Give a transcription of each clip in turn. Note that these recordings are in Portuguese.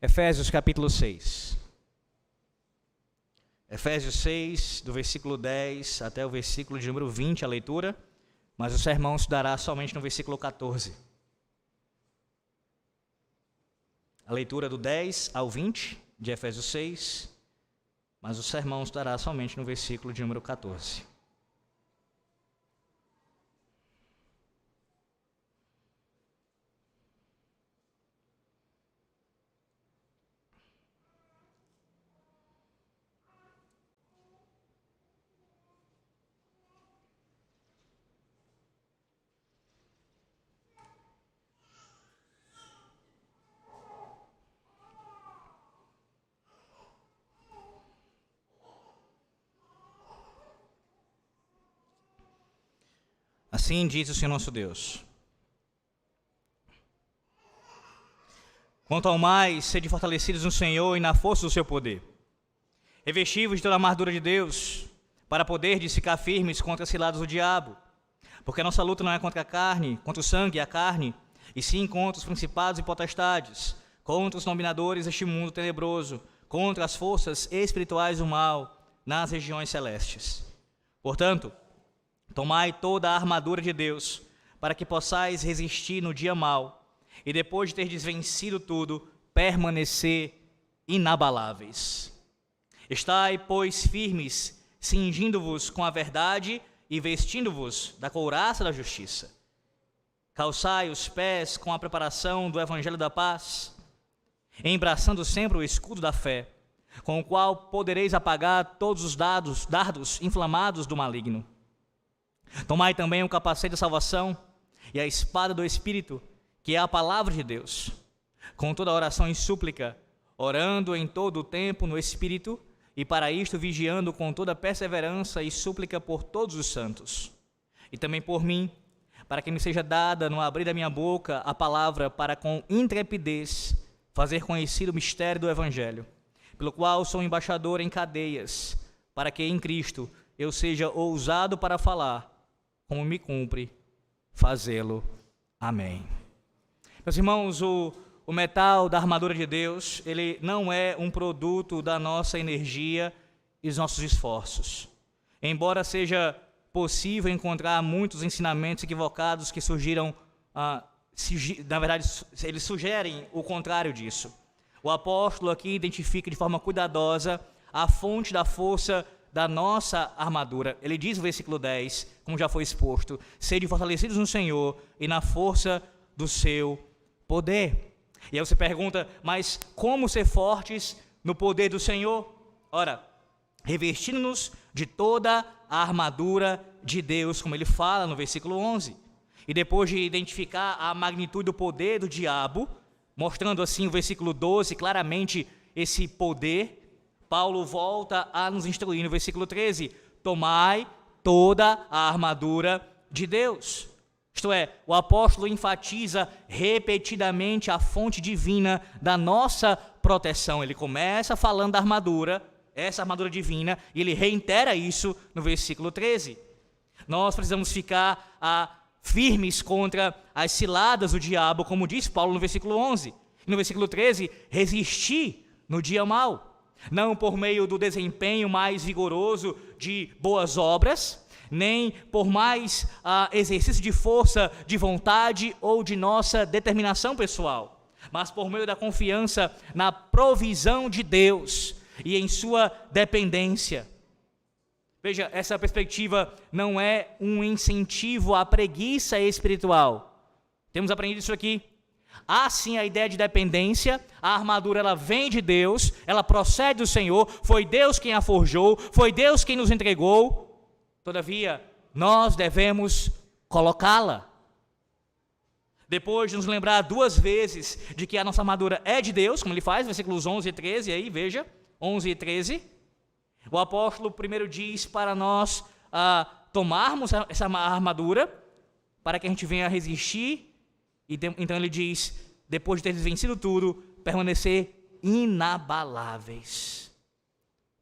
Efésios capítulo 6. Efésios 6, do versículo 10 até o versículo de número 20, a leitura, mas o sermão se dará somente no versículo 14. A leitura do 10 ao 20 de Efésios 6, mas o sermão se dará somente no versículo de número 14. Assim diz o Senhor nosso Deus: quanto ao mais, sede fortalecidos no Senhor e na força do seu poder. Revesti-vos de toda a armadura de Deus, para poderdes ficar firmes contra as ciladas do diabo. Porque a nossa luta não é contra a carne, contra o sangue e a carne, e sim contra os principados e potestades, contra os dominadores deste mundo tenebroso, contra as forças espirituais do mal nas regiões celestes. Portanto, tomai toda a armadura de Deus, para que possais resistir no dia mau, e depois de terdes vencido tudo, permanecer inabaláveis. Estai, pois, firmes, cingindo-vos com a verdade e vestindo-vos da couraça da justiça. Calçai os pés com a preparação do evangelho da paz, embraçando sempre o escudo da fé, com o qual podereis apagar todos os dardos inflamados do maligno. Tomai também o capacete da salvação e a espada do Espírito, que é a palavra de Deus, com toda oração e súplica, orando em todo o tempo no Espírito, e para isto vigiando com toda perseverança e súplica por todos os santos. E também por mim, para que me seja dada no abrir da minha boca a palavra para com intrepidez fazer conhecido o mistério do Evangelho, pelo qual sou embaixador em cadeias, para que em Cristo eu seja ousado para falar, como me cumpre fazê-lo. Amém. Meus irmãos, o metal da armadura de Deus, ele não é um produto da nossa energia e dos nossos esforços. Embora seja possível encontrar muitos ensinamentos equivocados que surgiram, na verdade, eles sugerem o contrário disso. O apóstolo aqui identifica de forma cuidadosa a fonte da força da nossa armadura. Ele diz no versículo 10, como já foi exposto: sede fortalecidos no Senhor e na força do seu poder. E aí você pergunta, mas como ser fortes no poder do Senhor? Ora, revestindo-nos de toda a armadura de Deus, como ele fala no versículo 11. E depois de identificar a magnitude do poder do diabo, mostrando assim o versículo 12, claramente esse poder, Paulo volta a nos instruir no versículo 13: tomai toda a armadura de Deus. Isto é, o apóstolo enfatiza repetidamente a fonte divina da nossa proteção. Ele começa falando da armadura, essa armadura divina, e ele reitera isso no versículo 13. Nós precisamos ficar firmes contra as ciladas do diabo, como diz Paulo no versículo 11. E no versículo 13, resistir no dia mau, não por meio do desempenho mais vigoroso de boas obras, nem por mais exercício de força, de vontade ou de nossa determinação pessoal, mas por meio da confiança na provisão de Deus e em sua dependência. Veja, essa perspectiva não é um incentivo à preguiça espiritual. Temos aprendido isso aqui. Há sim a ideia de dependência. A armadura, ela vem de Deus, ela procede do Senhor, foi Deus quem a forjou, foi Deus quem nos entregou. Todavia, nós devemos colocá-la. Depois de nos lembrar duas vezes de que a nossa armadura é de Deus, como ele faz, versículos 11 e 13, aí, veja, 11 e 13. O apóstolo primeiro diz para nós tomarmos essa armadura, para que a gente venha a resistir. Então ele diz, depois de ter vencido tudo, permanecer inabaláveis.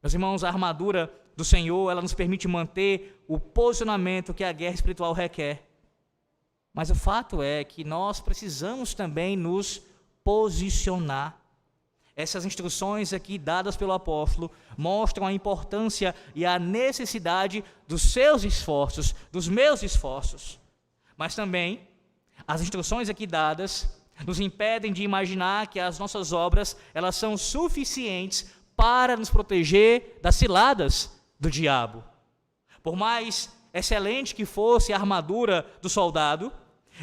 Meus irmãos, a armadura do Senhor, ela nos permite manter o posicionamento que a guerra espiritual requer. Mas o fato é que nós precisamos também nos posicionar. essas instruções aqui dadas pelo apóstolo mostram a importância e a necessidade dos seus esforços, dos meus esforços. Mas também, as instruções aqui dadas nos impedem de imaginar que as nossas obras, elas são suficientes para nos proteger das ciladas do diabo. Por mais excelente que fosse a armadura do soldado,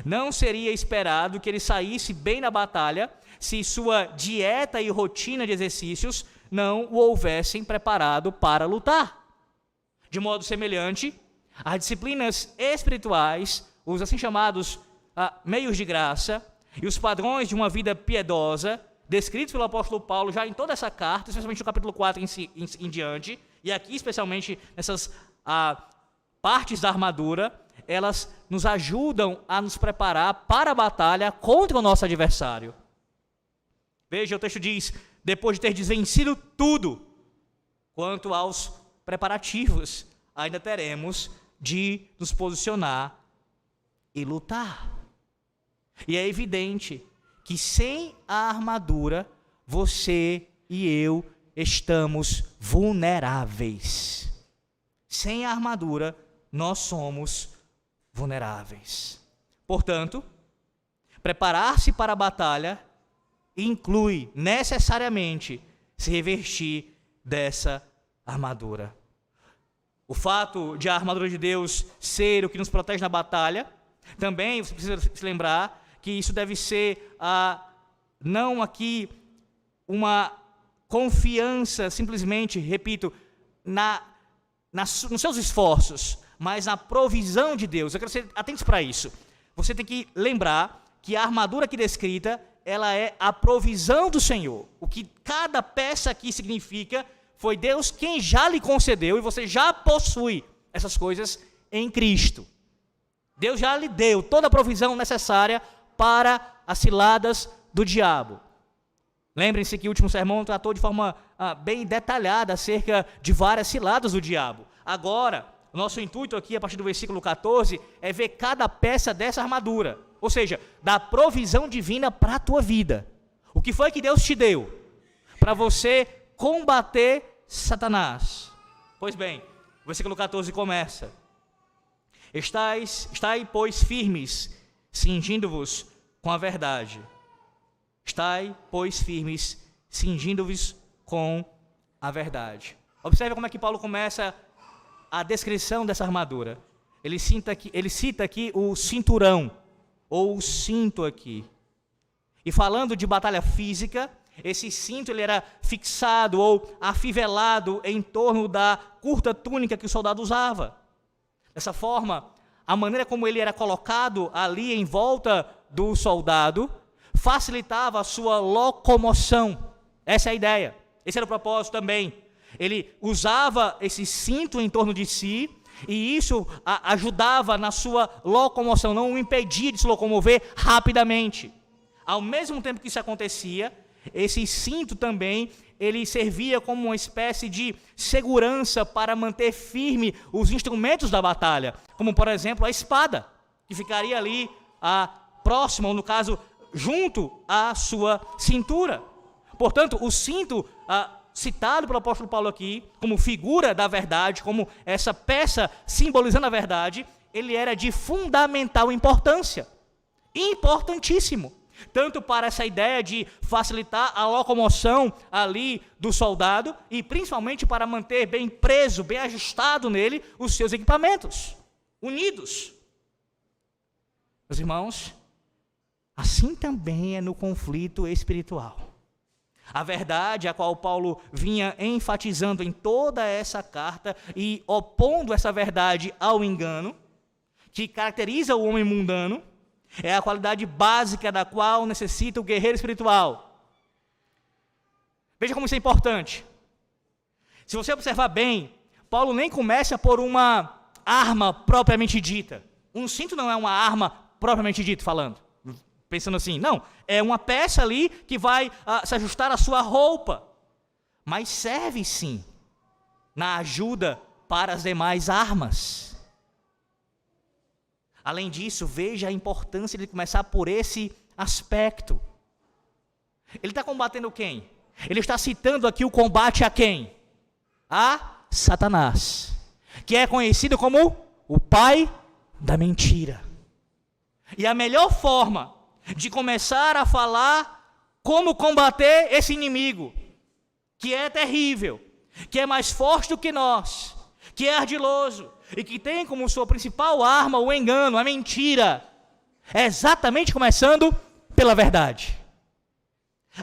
não seria esperado que ele saísse bem na batalha se sua dieta e rotina de exercícios não o houvessem preparado para lutar. De modo semelhante, as disciplinas espirituais, os assim chamados meios de graça e os padrões de uma vida piedosa, descritos pelo apóstolo Paulo já em toda essa carta, especialmente no capítulo 4 em diante, e aqui especialmente nessas partes da armadura, elas nos ajudam a nos preparar para a batalha contra o nosso adversário. Veja, o texto diz, depois de ter vencido tudo, quanto aos preparativos, ainda teremos de nos posicionar e lutar. E é evidente que sem a armadura, você e eu estamos vulneráveis. Sem a armadura, nós somos vulneráveis. Portanto, preparar-se para a batalha inclui necessariamente se revestir dessa armadura. O fato de a armadura de Deus ser o que nos protege na batalha, também você precisa se lembrar que isso deve ser não aqui uma confiança simplesmente, repito, nos seus esforços, mas na provisão de Deus. Eu quero ser atentos para isso. Você tem que lembrar que a armadura aqui descrita, ela é a provisão do Senhor. O que cada peça aqui significa, foi Deus quem já lhe concedeu, e você já possui essas coisas em Cristo. Deus já lhe deu toda a provisão necessária para as ciladas do diabo. Lembrem-se que o último sermão tratou de forma bem detalhada acerca de várias ciladas do diabo. Agora, o nosso intuito aqui, a partir do versículo 14, é ver cada peça dessa armadura. Ou seja, da provisão divina para a tua vida. O que foi que Deus te deu para você combater Satanás? Pois bem, o versículo 14 começa: Estai, pois, firmes, cingindo-vos com a verdade. Estai, pois, firmes, cingindo-vos com a verdade. Observe como é que Paulo começa a descrição dessa armadura. Ele cita aqui o cinturão, ou o cinto aqui. E falando de batalha física, esse cinto ele era fixado ou afivelado em torno da curta túnica que o soldado usava. Dessa forma, a maneira como ele era colocado ali em volta do soldado facilitava a sua locomoção. Essa é a ideia. Esse era o propósito também. Ele usava esse cinto em torno de si, e isso ajudava na sua locomoção, não o impedia de se locomover rapidamente. Ao mesmo tempo que isso acontecia, esse cinto também, ele servia como uma espécie de segurança para manter firme os instrumentos da batalha, como por exemplo a espada, que ficaria ali próxima, ou no caso, junto à sua cintura. Portanto, o cinto citado pelo apóstolo Paulo aqui, como figura da verdade, como essa peça simbolizando a verdade, ele era de fundamental importância, importantíssimo, tanto para essa ideia de facilitar a locomoção ali do soldado, e principalmente para manter bem preso, bem ajustado nele, os seus equipamentos, unidos. Meus irmãos, assim também é no conflito espiritual. A verdade a qual Paulo vinha enfatizando em toda essa carta e opondo essa verdade ao engano, que caracteriza o homem mundano, é a qualidade básica da qual necessita o guerreiro espiritual. Veja como isso é importante. Se você observar bem, Paulo nem começa por uma arma propriamente dita. Um cinto não é uma arma propriamente dita, falando. Pensando assim, não, é uma peça ali que vai se ajustar à sua roupa, mas serve sim na ajuda para as demais armas. Além disso, veja a importância de começar por esse aspecto. Ele está combatendo quem? Ele está citando aqui o combate a quem? A Satanás, que é conhecido como o pai da mentira. E a melhor forma de começar a falar como combater esse inimigo, que é terrível, que é mais forte do que nós, que é ardiloso e que tem como sua principal arma o engano, a mentira, é exatamente começando pela verdade.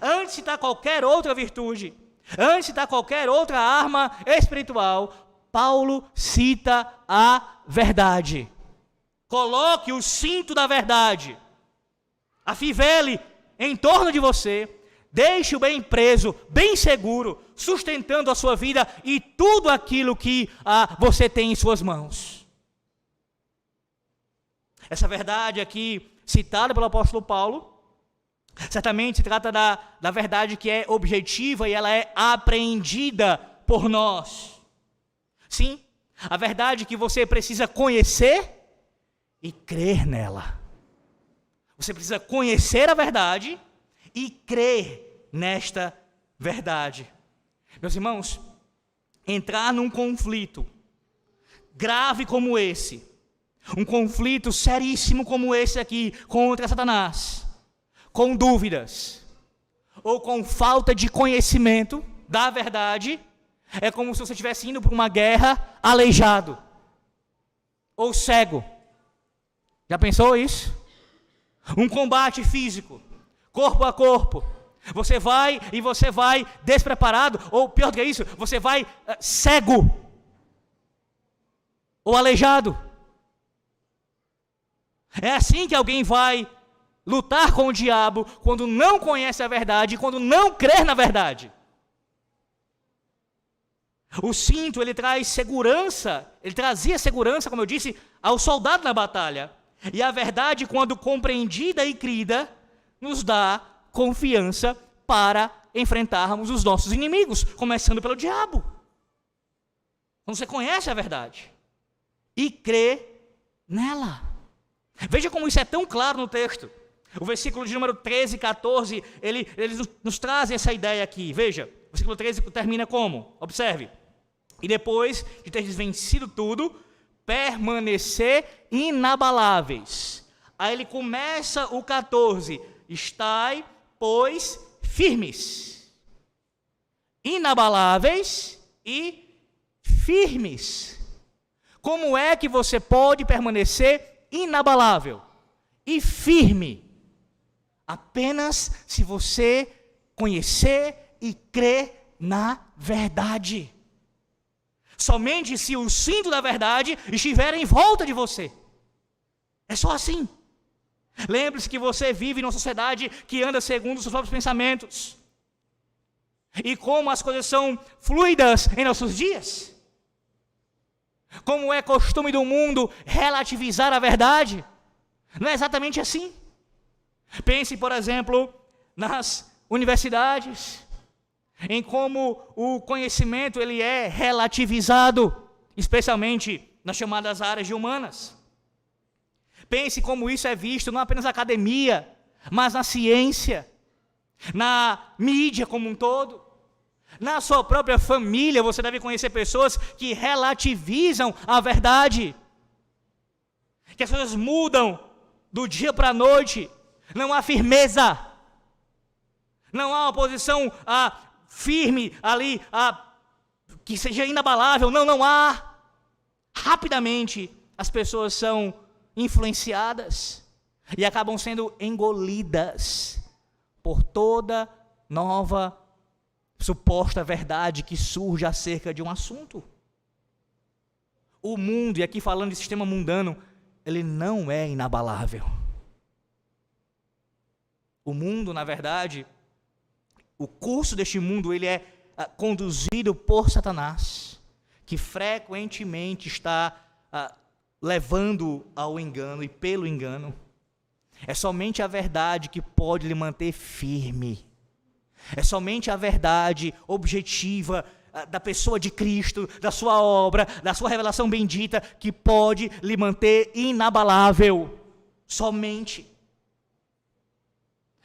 Antes de citar qualquer outra virtude, antes de citar qualquer outra arma espiritual, Paulo cita a verdade. Coloque o cinto da verdade, afivele em torno de você, deixe-o bem preso, bem seguro, sustentando a sua vida e tudo aquilo que você tem em suas mãos. Essa verdade aqui, citada pelo apóstolo Paulo, certamente se trata da verdade que é objetiva e ela é apreendida por nós. Sim, a verdade que você precisa conhecer e crer nela. Você precisa conhecer a verdade e crer nesta verdade. Meus irmãos, entrar num conflito grave como esse, um conflito seríssimo como esse aqui contra Satanás, com dúvidas ou com falta de conhecimento da verdade, é como se você estivesse indo para uma guerra aleijado ou cego. Já pensou isso? Um combate físico, corpo a corpo. Você vai despreparado, ou pior do que isso, você vai cego ou aleijado. É assim que alguém vai lutar com o diabo quando não conhece a verdade, quando não crer na verdade. O cinto, ele traz segurança, ele trazia segurança, como eu disse, ao soldado na batalha. E a verdade, quando compreendida e crida, nos dá confiança para enfrentarmos os nossos inimigos, começando pelo diabo. Quando você conhece a verdade e crê nela. Veja como isso é tão claro no texto. O versículo de número 13 e 14, eles nos trazem essa ideia aqui. Veja, o versículo 13 termina como? Observe. E depois de teres vencido tudo, permanecer inabaláveis. Aí ele começa o 14. Estai, pois, firmes, inabaláveis e firmes. Como é que você pode permanecer inabalável e firme? Apenas se você conhecer e crer na verdade. Somente se o cinto da verdade estiver em volta de você. É só assim. Lembre-se que você vive numa sociedade que anda segundo os seus próprios pensamentos. E como as coisas são fluidas em nossos dias. Como é costume do mundo relativizar a verdade. Não é exatamente assim. Pense, por exemplo, nas universidades, em como o conhecimento ele é relativizado, especialmente nas chamadas áreas de humanas. Pense como isso é visto não apenas na academia, mas na ciência, na mídia como um todo. Na sua própria família, você deve conhecer pessoas que relativizam a verdade, que as coisas mudam do dia para a noite, não há firmeza, não há uma posição firme ali, que seja inabalável, não há. Rapidamente as pessoas são influenciadas e acabam sendo engolidas por toda nova suposta verdade que surge acerca de um assunto. O mundo, e aqui falando de sistema mundano, ele não é inabalável. O mundo, na verdade, o curso deste mundo, ele é conduzido por Satanás, que frequentemente está levando ao engano e pelo engano. É somente a verdade que pode lhe manter firme. É somente a verdade objetiva da pessoa de Cristo, da sua obra, da sua revelação bendita, que pode lhe manter inabalável. Somente.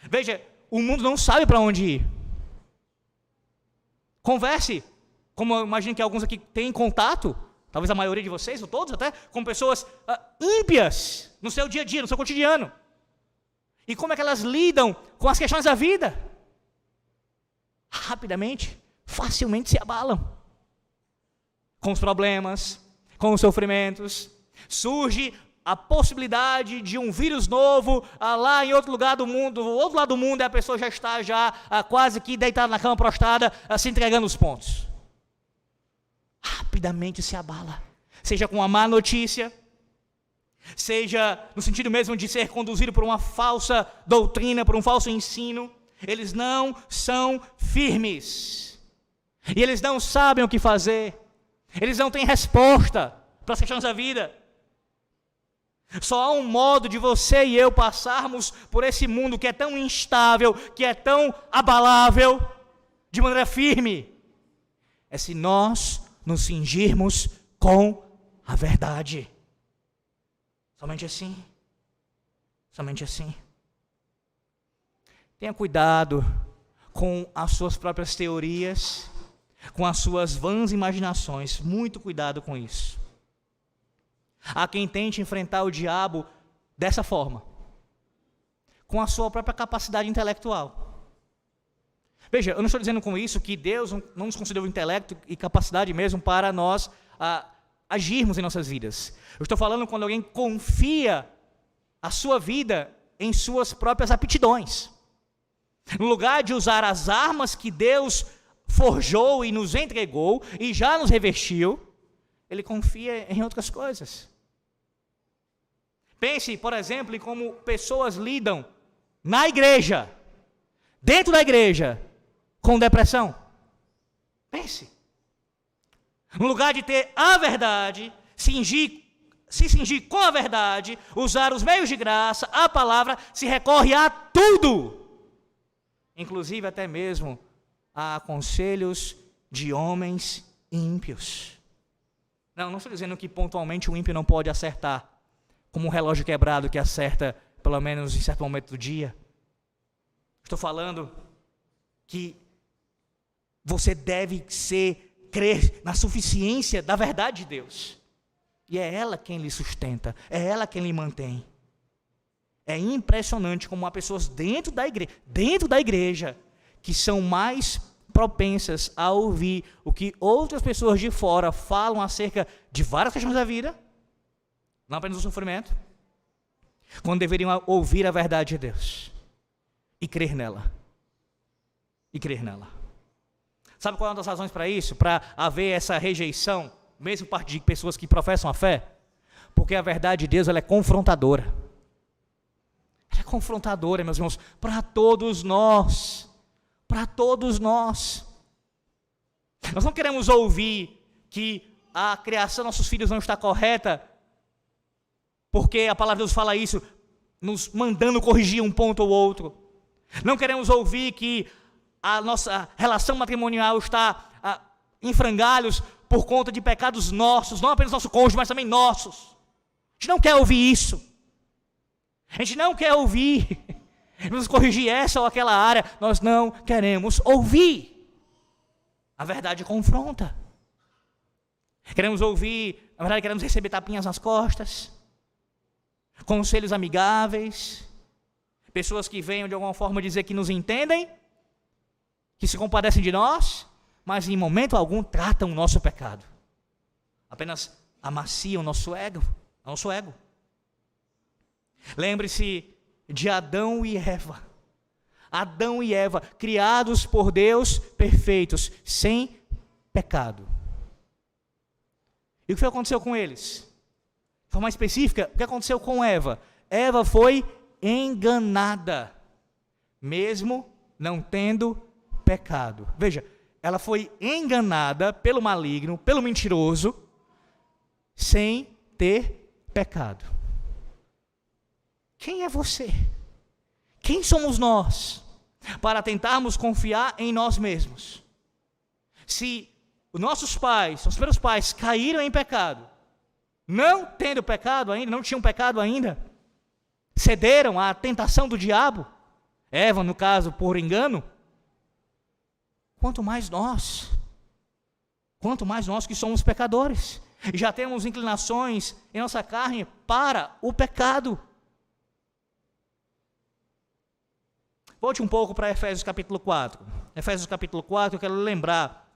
Veja, o mundo não sabe para onde ir. Converse, como eu imagino que alguns aqui têm contato, talvez a maioria de vocês, ou todos até, com pessoas ímpias no seu dia a dia, no seu cotidiano. E como é que elas lidam com as questões da vida? Rapidamente, facilmente se abalam. Com os problemas, com os sofrimentos. Surge a possibilidade de um vírus novo lá em outro lugar do mundo, do outro lado do mundo, e a pessoa já está quase que deitada na cama prostrada, se entregando os pontos. Rapidamente se abala. Seja com uma má notícia, seja no sentido mesmo de ser conduzido por uma falsa doutrina, por um falso ensino. Eles não são firmes. E eles não sabem o que fazer. Eles não têm resposta para as questões da vida. Só há um modo de você e eu passarmos por esse mundo que é tão instável, que é tão abalável, de maneira firme. É se nós nos cingirmos com a verdade. Somente assim. Somente assim. Tenha cuidado com as suas próprias teorias, com as suas vãs imaginações. Muito cuidado com isso. Há quem tente enfrentar o diabo dessa forma, com a sua própria capacidade intelectual. Veja, eu não estou dizendo com isso que Deus não nos concedeu intelecto e capacidade mesmo para nós agirmos em nossas vidas. Eu estou falando quando alguém confia a sua vida em suas próprias aptidões. No lugar de usar as armas que Deus forjou e nos entregou e já nos revestiu, ele confia em outras coisas. Pense, por exemplo, em como pessoas lidam na igreja, dentro da igreja, com depressão. Pense. No lugar de ter a verdade, se cingir com a verdade, usar os meios de graça, a palavra, se recorre a tudo, inclusive até mesmo a conselhos de homens ímpios. Não estou dizendo que pontualmente o ímpio não pode acertar, como um relógio quebrado que acerta pelo menos em certo momento do dia. Estou falando que você deve crer na suficiência da verdade de Deus. E é ela quem lhe sustenta, é ela quem lhe mantém. É impressionante como há pessoas dentro da igreja, que são mais propensas a ouvir o que outras pessoas de fora falam acerca de várias questões da vida, não apenas do sofrimento, quando deveriam ouvir a verdade de Deus e crer nela. Sabe qual é uma das razões para isso? Para haver essa rejeição, mesmo por parte de pessoas que professam a fé? Porque a verdade de Deus, ela é confrontadora. Ela é confrontadora, meus irmãos, para todos nós. Para todos nós. Nós não queremos ouvir que a criação dos nossos filhos não está correta, porque a palavra de Deus fala isso, nos mandando corrigir um ponto ou outro. Não queremos ouvir que a nossa relação matrimonial está em frangalhos por conta de pecados nossos, não apenas nosso cônjuge, mas também nossos. A gente não quer ouvir isso. A gente não quer ouvir. Vamos corrigir essa ou aquela área. Nós não queremos ouvir. A verdade confronta. Queremos ouvir, na verdade queremos receber tapinhas nas costas, conselhos amigáveis, pessoas que venham de alguma forma dizer que nos entendem, que se compadecem de nós, mas em momento algum tratam o nosso pecado. Apenas amaciam o nosso ego. Lembre-se de Adão e Eva. Adão e Eva, criados por Deus, perfeitos, sem pecado. E o que aconteceu com eles? De forma específica, o que aconteceu com Eva? Eva foi enganada, mesmo não tendo pecado. Veja, ela foi enganada pelo maligno, pelo mentiroso, sem ter pecado. Quem é você? Quem somos nós para tentarmos confiar em nós mesmos? Se os nossos pais, os primeiros pais, caíram em pecado, não tendo pecado ainda, não tinham pecado ainda, cederam à tentação do diabo, Eva, no caso, por engano, quanto mais nós que somos pecadores, e já temos inclinações em nossa carne para o pecado. Volte um pouco para Efésios capítulo 4. Efésios capítulo 4, eu quero lembrar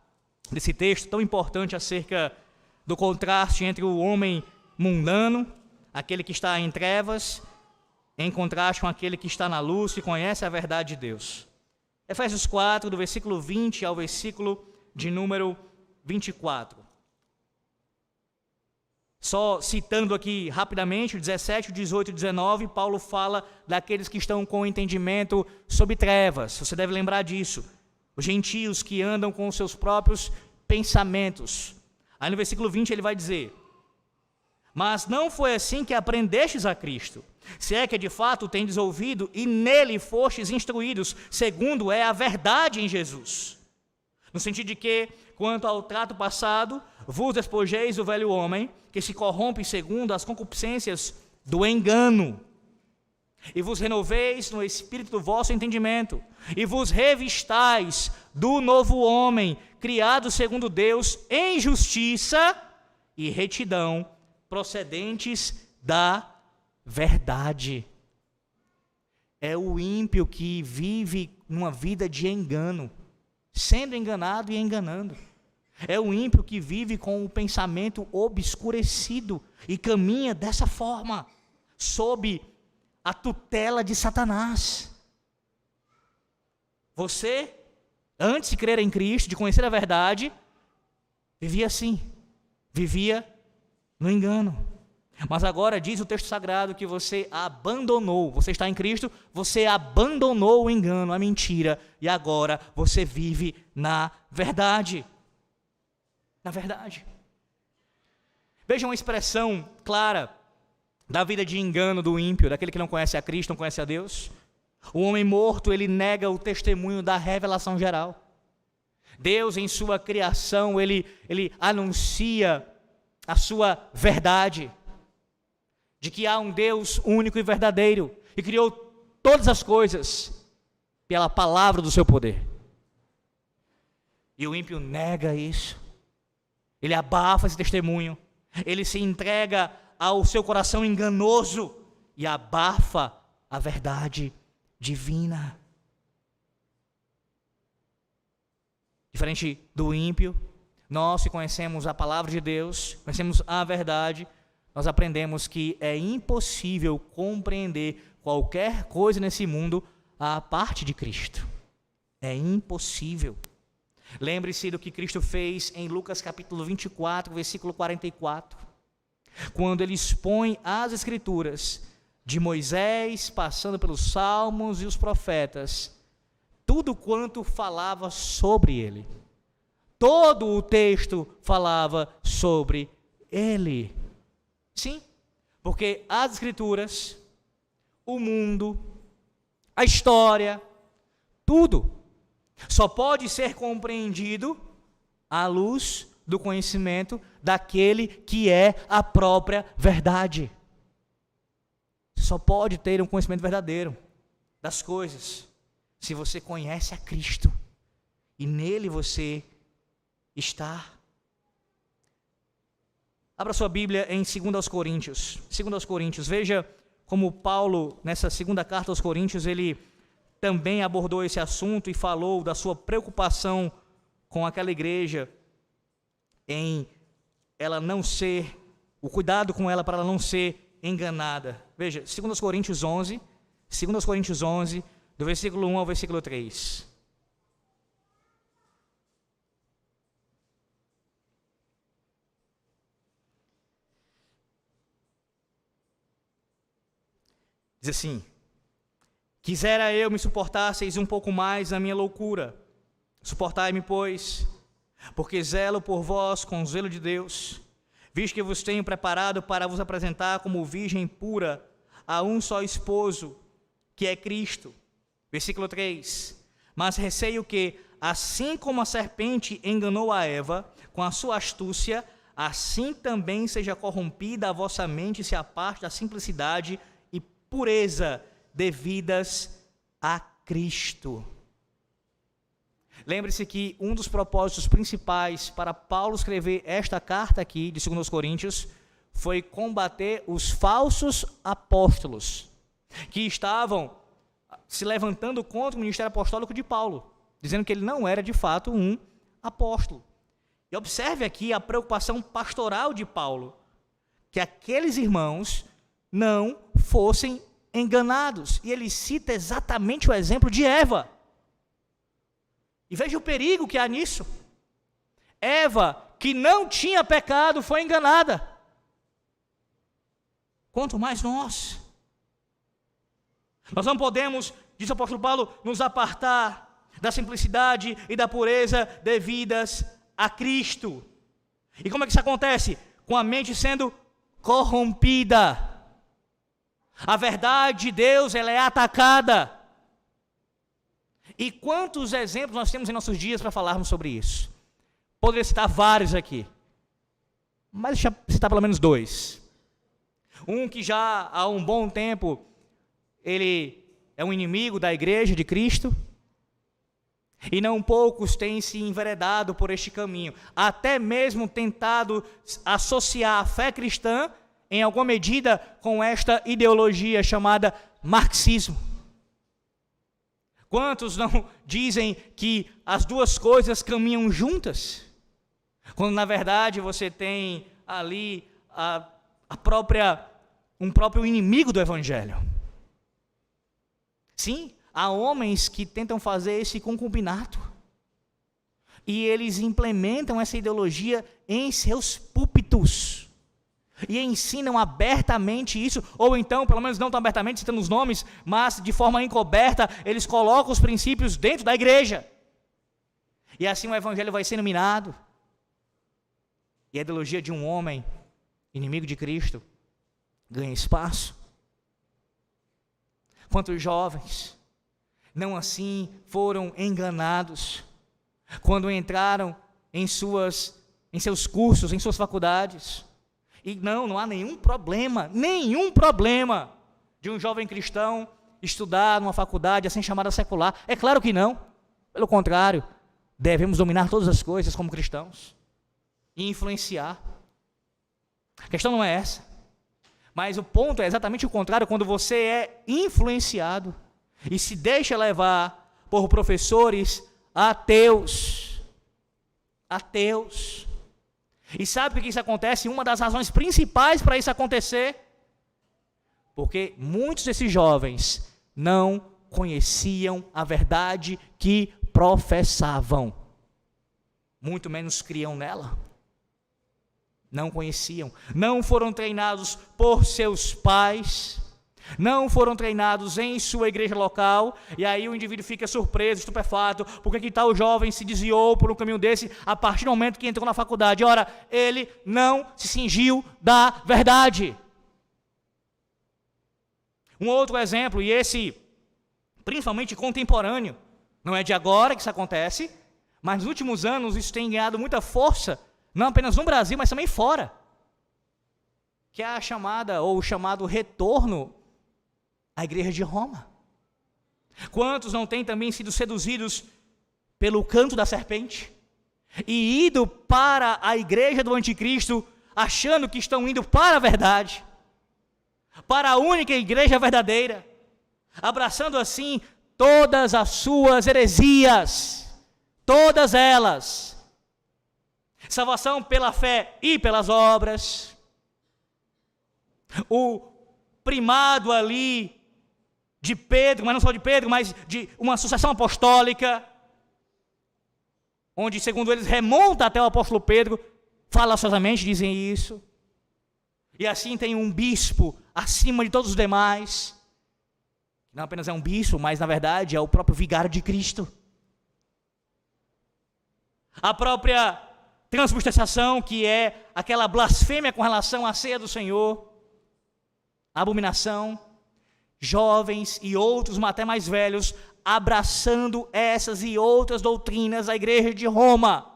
desse texto tão importante acerca do contraste entre o homem mundano, aquele que está em trevas, em contraste com aquele que está na luz, que conhece a verdade de Deus. Efésios 4, do versículo 20 ao versículo de número 24. Só citando aqui rapidamente, o 17, o 18 e o 19, Paulo fala daqueles que estão com entendimento sobre trevas. Você deve lembrar disso. Os gentios que andam com os seus próprios pensamentos. Aí no versículo 20 ele vai dizer: mas não foi assim que aprendestes a Cristo, se é que de fato tendes ouvido e nele fostes instruídos, segundo é a verdade em Jesus. No sentido de que, quanto ao trato passado, vos despojeis do velho homem, que se corrompe segundo as concupiscências do engano, e vos renoveis no espírito do vosso entendimento, e vos revistais do novo homem, criado segundo Deus, em justiça e retidão, procedentes da verdade. É o ímpio que vive numa vida de engano, sendo enganado e enganando. É o ímpio que vive com o pensamento obscurecido e caminha dessa forma, sob a tutela de Satanás. Você, antes de crer em Cristo, de conhecer a verdade, vivia assim, vivia no engano. Mas agora diz o texto sagrado que você abandonou, você está em Cristo, você abandonou o engano, a mentira, e agora você vive na verdade. Na verdade. Veja uma expressão clara da vida de engano do ímpio, daquele que não conhece a Cristo, não conhece a Deus. O homem morto, ele nega o testemunho da revelação geral. Deus, em sua criação, ele anuncia a sua verdade, de que há um Deus único e verdadeiro, e criou todas as coisas pela palavra do seu poder. E o ímpio nega isso, ele abafa esse testemunho, ele se entrega ao seu coração enganoso e abafa a verdade divina. Diferente do ímpio, nós que conhecemos a palavra de Deus, conhecemos a verdade, nós aprendemos que é impossível compreender qualquer coisa nesse mundo à parte de Cristo. É impossível. Lembre-se do que Cristo fez em Lucas capítulo 24, versículo 44. Quando ele expõe as Escrituras, de Moisés, passando pelos Salmos e os profetas, tudo quanto falava sobre ele. Todo o texto falava sobre ele. Sim, porque as Escrituras, o mundo, a história, tudo só pode ser compreendido à luz do conhecimento daquele que é a própria verdade. Só pode ter um conhecimento verdadeiro das coisas se você conhece a Cristo e nele você está. Abra sua Bíblia em 2 Coríntios. 2 Coríntios, veja como Paulo, nessa segunda carta aos Coríntios, ele também abordou esse assunto e falou da sua preocupação com aquela igreja em ela não ser, o cuidado com ela para ela não ser enganada. Veja, 2 Coríntios 11, do versículo 1 ao versículo 3. Diz assim: quisera eu me suportasseis um pouco mais na minha loucura. Suportai-me, pois, porque zelo por vós com zelo de Deus, visto que vos tenho preparado para vos apresentar como virgem pura a um só esposo, que é Cristo. Versículo 3. Mas receio que, assim como a serpente enganou a Eva com a sua astúcia, assim também seja corrompida a vossa mente e se aparte da simplicidade e pureza devidas a Cristo. Lembre-se que um dos propósitos principais para Paulo escrever esta carta aqui de 2 Coríntios foi combater os falsos apóstolos que estavam se levantando contra o ministério apostólico de Paulo, dizendo que ele não era de fato um apóstolo. E observe aqui a preocupação pastoral de Paulo, que aqueles irmãos não fossem enganados. E ele cita exatamente o exemplo de Eva. E veja o perigo que há nisso. Eva, que não tinha pecado, foi enganada. Quanto mais nós. Nós não podemos, diz o apóstolo Paulo, nos apartar da simplicidade e da pureza devidas a Cristo. E como é que isso acontece? Com a mente sendo corrompida. A verdade de Deus, ela é atacada. E quantos exemplos nós temos em nossos dias para falarmos sobre isso? Poderia citar vários aqui, mas deixa eu citar pelo menos 2. Um que já há um bom tempo, ele é um inimigo da igreja de Cristo, e não poucos têm se enveredado por este caminho, até mesmo tentado associar a fé cristã, em alguma medida, com esta ideologia chamada marxismo. Quantos não dizem que as duas coisas caminham juntas? Quando na verdade você tem ali um próprio inimigo do evangelho. Sim, há homens que tentam fazer esse concubinato. E eles implementam essa ideologia em seus púlpitos. E ensinam abertamente isso, ou então, pelo menos não tão abertamente, citando os nomes, mas de forma encoberta, eles colocam os princípios dentro da igreja. E assim o evangelho vai sendo minado. E a ideologia de um homem, inimigo de Cristo, ganha espaço. Quantos jovens não assim foram enganados quando entraram em seus cursos, em suas faculdades. E não há nenhum problema de um jovem cristão estudar numa faculdade assim chamada secular. É claro que não. Pelo contrário, devemos dominar todas as coisas como cristãos e influenciar. A questão não é essa. Mas o ponto é exatamente o contrário, quando você é influenciado e se deixa levar por professores ateus. E sabe por que isso acontece? Uma das razões principais para isso acontecer, porque muitos desses jovens não conheciam a verdade que professavam, muito menos criam nela. Não conheciam, não foram treinados por seus pais, não foram treinados em sua igreja local, e aí o indivíduo fica surpreso, estupefato, porque que tal jovem se desviou por um caminho desse a partir do momento que entrou na faculdade. Ora, ele não se cingiu da verdade. Um outro exemplo, e esse principalmente contemporâneo, não é de agora que isso acontece, mas nos últimos anos isso tem ganhado muita força, não apenas no Brasil, mas também fora, que é a chamada, ou o chamado retorno à igreja de Roma. Quantos não têm também sido seduzidos pelo canto da serpente e ido para a igreja do anticristo, achando que estão indo para a verdade, para a única igreja verdadeira, abraçando assim todas as suas heresias, todas elas, salvação pela fé e pelas obras, o primado ali de Pedro, mas não só de Pedro, mas de uma sucessão apostólica, onde, segundo eles, remonta até o apóstolo Pedro, falaciosamente dizem isso, e assim tem um bispo acima de todos os demais, não apenas é um bispo, mas na verdade é o próprio vigário de Cristo. A própria transubstanciação, que é aquela blasfêmia com relação à ceia do Senhor, a abominação, jovens e outros, até mais velhos, abraçando essas e outras doutrinas da igreja de Roma,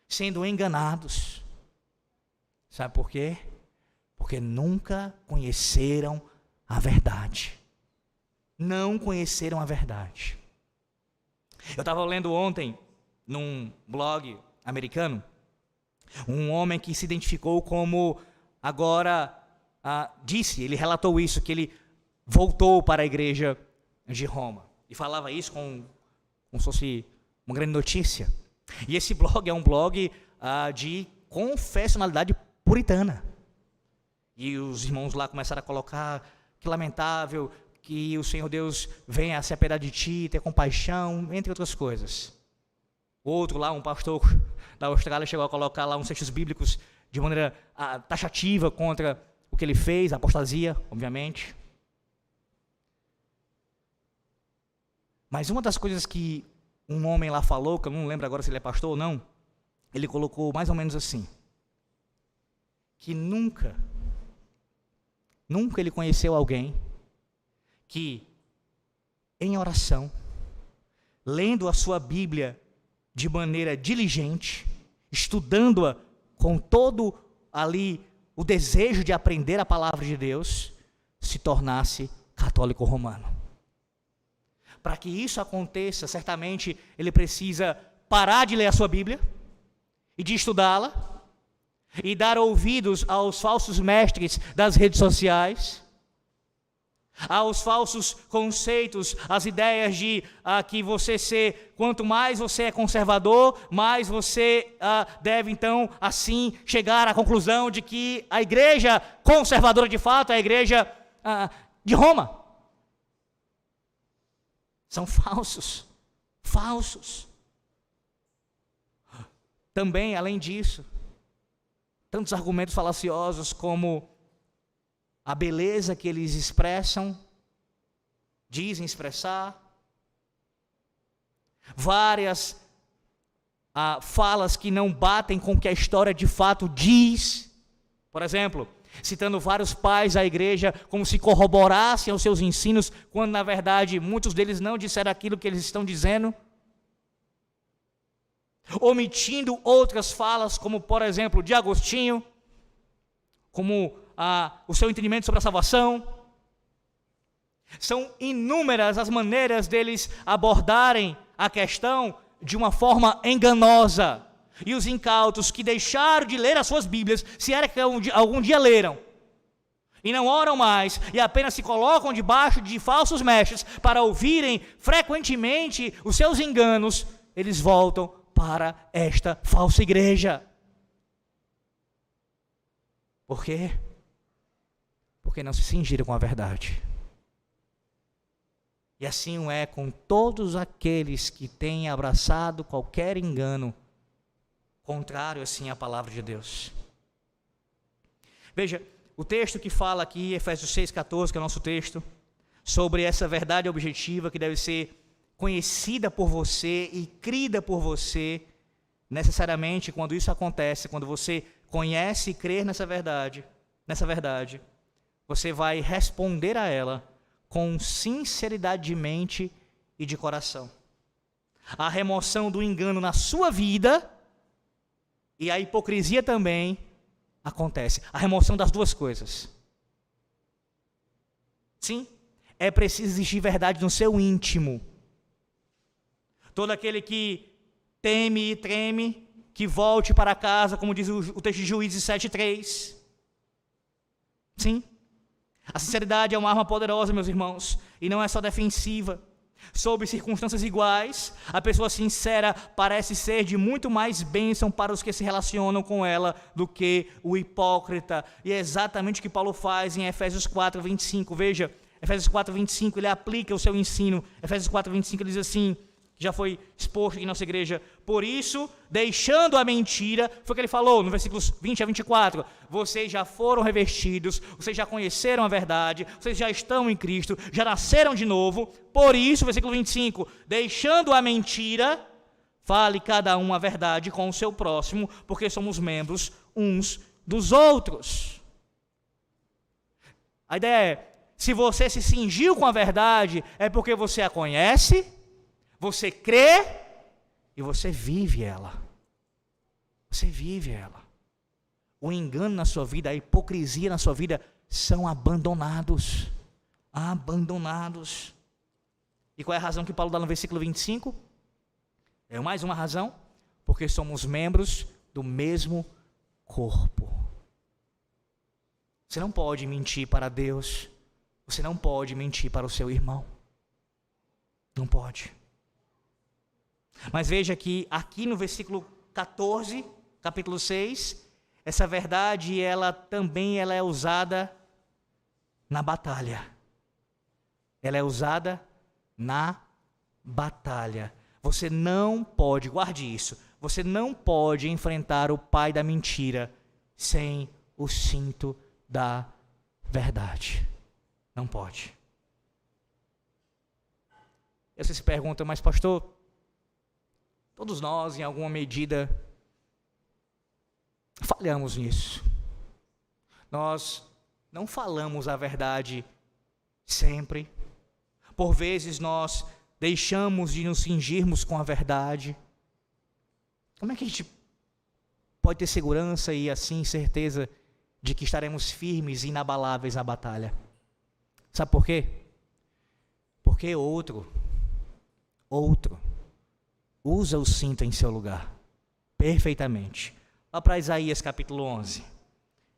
sendo enganados. Sabe por quê? Porque nunca conheceram a verdade. Não conheceram a verdade. Eu estava lendo ontem, num blog americano, um homem que se identificou como agora, ele relatou isso, que ele voltou para a igreja de Roma. E falava isso como se fosse uma grande notícia. E esse blog é um blog de confessionalidade puritana. E os irmãos lá começaram a colocar, que lamentável, que o Senhor Deus venha a se apiedar de ti, ter compaixão, entre outras coisas. Outro lá, um pastor da Austrália, chegou a colocar lá uns textos bíblicos de maneira taxativa contra o que ele fez, a apostasia, obviamente. Mas uma das coisas que um homem lá falou, que eu não lembro agora se ele é pastor ou não, ele colocou mais ou menos assim, que nunca ele conheceu alguém que, em oração, lendo a sua Bíblia de maneira diligente, estudando-a com todo ali o desejo de aprender a palavra de Deus, se tornasse católico romano. Para que isso aconteça, certamente ele precisa parar de ler a sua Bíblia e de estudá-la, e dar ouvidos aos falsos mestres das redes sociais, aos falsos conceitos, às ideias de que você quanto mais você é conservador, mais você deve então assim chegar à conclusão de que a igreja conservadora de fato é a igreja de Roma. São falsos. Também, além disso, tantos argumentos falaciosos como a beleza que eles dizem expressar, várias falas que não batem com o que a história de fato diz. Por exemplo, citando vários pais da igreja como se corroborassem os seus ensinos, quando na verdade muitos deles não disseram aquilo que eles estão dizendo. Omitindo outras falas, como por exemplo de Agostinho, como o seu entendimento sobre a salvação. São inúmeras as maneiras deles abordarem a questão de uma forma enganosa. E os incautos que deixaram de ler as suas Bíblias, se era que algum dia leram, e não oram mais, e apenas se colocam debaixo de falsos mestres para ouvirem frequentemente os seus enganos, eles voltam para esta falsa igreja. Por quê? Porque não se cingiram com a verdade. E assim é com todos aqueles que têm abraçado qualquer engano contrário assim à palavra de Deus. Veja, o texto que fala aqui, Efésios 6,14, que é o nosso texto, sobre essa verdade objetiva que deve ser conhecida por você e crida por você, necessariamente quando isso acontece, quando você conhece e crê nessa verdade, você vai responder a ela com sinceridade de mente e de coração. A remoção do engano na sua vida e a hipocrisia também acontece. A remoção das duas coisas. Sim, é preciso existir verdade no seu íntimo. Todo aquele que teme e treme, que volte para casa, como diz o texto de Juízes 7,3. Sim, a sinceridade é uma arma poderosa, meus irmãos, e não é só defensiva. Sob circunstâncias iguais, a pessoa sincera parece ser de muito mais bênção para os que se relacionam com ela do que o hipócrita. E é exatamente o que Paulo faz em Efésios 4:25. Veja, Efésios 4:25, ele aplica o seu ensino. Efésios 4:25, ele diz assim, que já foi exposto aqui em nossa igreja: por isso, deixando a mentira, foi o que ele falou no versículos 20 a 24, vocês já foram revestidos, vocês já conheceram a verdade, vocês já estão em Cristo, já nasceram de novo. Por isso, versículo 25, deixando a mentira, fale cada um a verdade com o seu próximo, porque somos membros uns dos outros. A ideia é, se você se cingiu com a verdade, é porque você a conhece, você crê e você vive ela. Você vive ela. O engano na sua vida, a hipocrisia na sua vida são abandonados. Abandonados. E qual é a razão que Paulo dá no versículo 25? É mais uma razão, porque somos membros do mesmo corpo. Você não pode mentir para Deus, você não pode mentir para o seu irmão. Não pode. Mas veja que aqui no versículo 14, capítulo 6, essa verdade, ela é usada na batalha. Ela é usada na batalha. Você não pode, guarde isso, você não pode enfrentar o pai da mentira sem o cinto da verdade. Não pode. E você se pergunta, mas pastor, todos nós, em alguma medida, falhamos nisso. Nós não falamos a verdade sempre. Por vezes nós deixamos de nos cingirmos com a verdade. Como é que a gente pode ter segurança e assim certeza de que estaremos firmes e inabaláveis na batalha? Sabe por quê? Porque outro usa o cinto em seu lugar, perfeitamente. Vá para Isaías capítulo 11.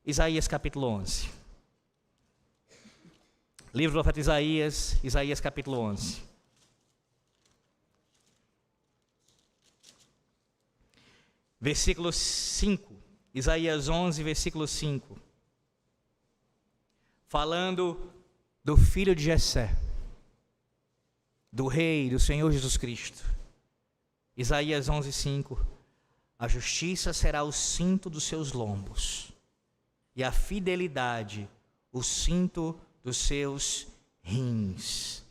Isaías capítulo 11. Livro do profeta Isaías, Isaías capítulo 11. Versículo 5. Isaías 11, versículo 5. Falando do filho de Jessé, do rei, do Senhor Jesus Cristo. Isaías 11, 5. A justiça será o cinto dos seus lombos, e a fidelidade o cinto dos seus rins.